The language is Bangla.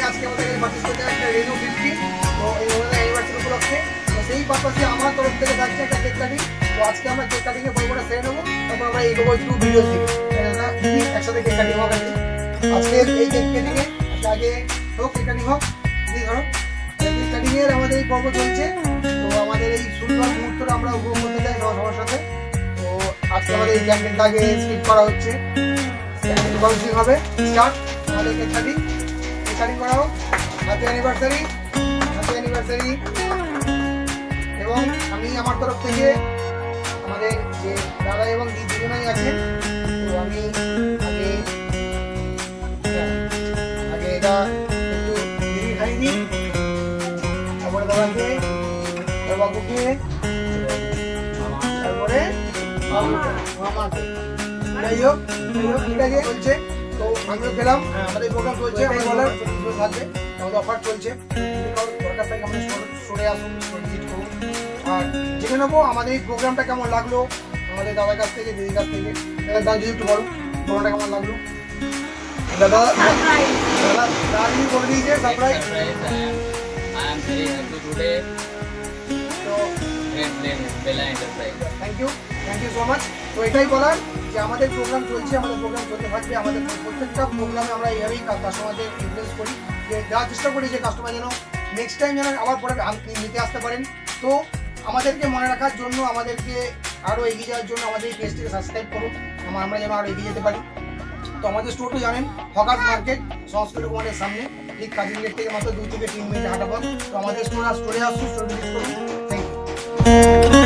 আজকে আমাদের পার্চেস করতে একটা রেনো 50, তো এই অ্যানিভার্সারি উপলক্ষে তো সেই পারপাসে আমার তরফ থেকে থাকছে একটা কেক কাটিং। তো আজকে আমরা কেক কাটিং এর পর্বটা সেরে নেবো, তারপর আমরা এগোবো একটু ভিডিও থেকে একসাথে কেক কাটিং হবে। আজকে এই কেক কাটিং এ আগে হোক কেক কাটিং হোক, ধরো কেক কাটিং এর আমাদের এই পর্ব চলছে। তো আমাদের এই সুন্দর মুহূর্তটা আমরা উপভোগ করতে চাই সবার সাথে। তো আজকে আমাদের এই ক্যান্ডেলটাকে স্কিপ করা হচ্ছে, ক্যান্ডেল বাউন্সিং হবে। স্টার্ট আমাদের কেক কাটিং করা হোক। Happy anniversary, happy anniversary. এবং আমি আমার তরফ থেকে আমাদের যে দাদা এবং দিদি দুজনেই আছেন, তো আমি আগে এটা একটু দিদি খাইয়ে দিই, তারপরে দাদাকে, বাবুকে, তারপরে মামাকে। যাই হোক ঠিক আছে চলছে। তো আমিও গেলাম, আমাদের প্রোগ্রাম চলছে, আমাদের বলার থাকবে, আমাদের অফার চলছে। দরকার থাকে আমাদের স্টোরে আসুন, ভিজিট করুন। আর জেনে নেবো আমাদের এই প্রোগ্রামটা কেমন লাগলো আমাদের দাদার কাছ থেকে, দিদির কাছ থেকে। দাদা যদি একটু বলো প্রোগ্রামটা কেমন লাগলো। দাদা দাদি বলে দিয়েছে surprise. Thank you so much. তো এটাই বলার যে আমাদের প্রোগ্রাম চলছে, আমাদের প্রোগ্রাম চলতে থাকবে। আমাদের প্রত্যেকটা প্রোগ্রামে আমরা এইভাবেই কাস্টমারদের ইনফ্লুয়েন্স করি, যে দেওয়ার চেষ্টা করি যে কাস্টমার যেন নেক্সট টাইম যেন আবার পরে নিতে আসতে পারেন। তো আমাদেরকে মনে রাখার জন্য, আমাদেরকে আরও এগিয়ে যাওয়ার জন্য আমাদের এই পেজটিকে সাবস্ক্রাইব করুন, আমরা যেন আরও এগিয়ে যেতে পারি। তো আমাদের স্টোরটা জানেন হকার্স মার্কেট, সংস্কৃত কুমারের সামনে, ঠিক কাজিন গেট থেকে মাত্র 2 থেকে 3 মিনিট হাঁটা পথ। তো আমাদের স্টোরে আসুন, স্টোর ভিজিট করুন। Thank you.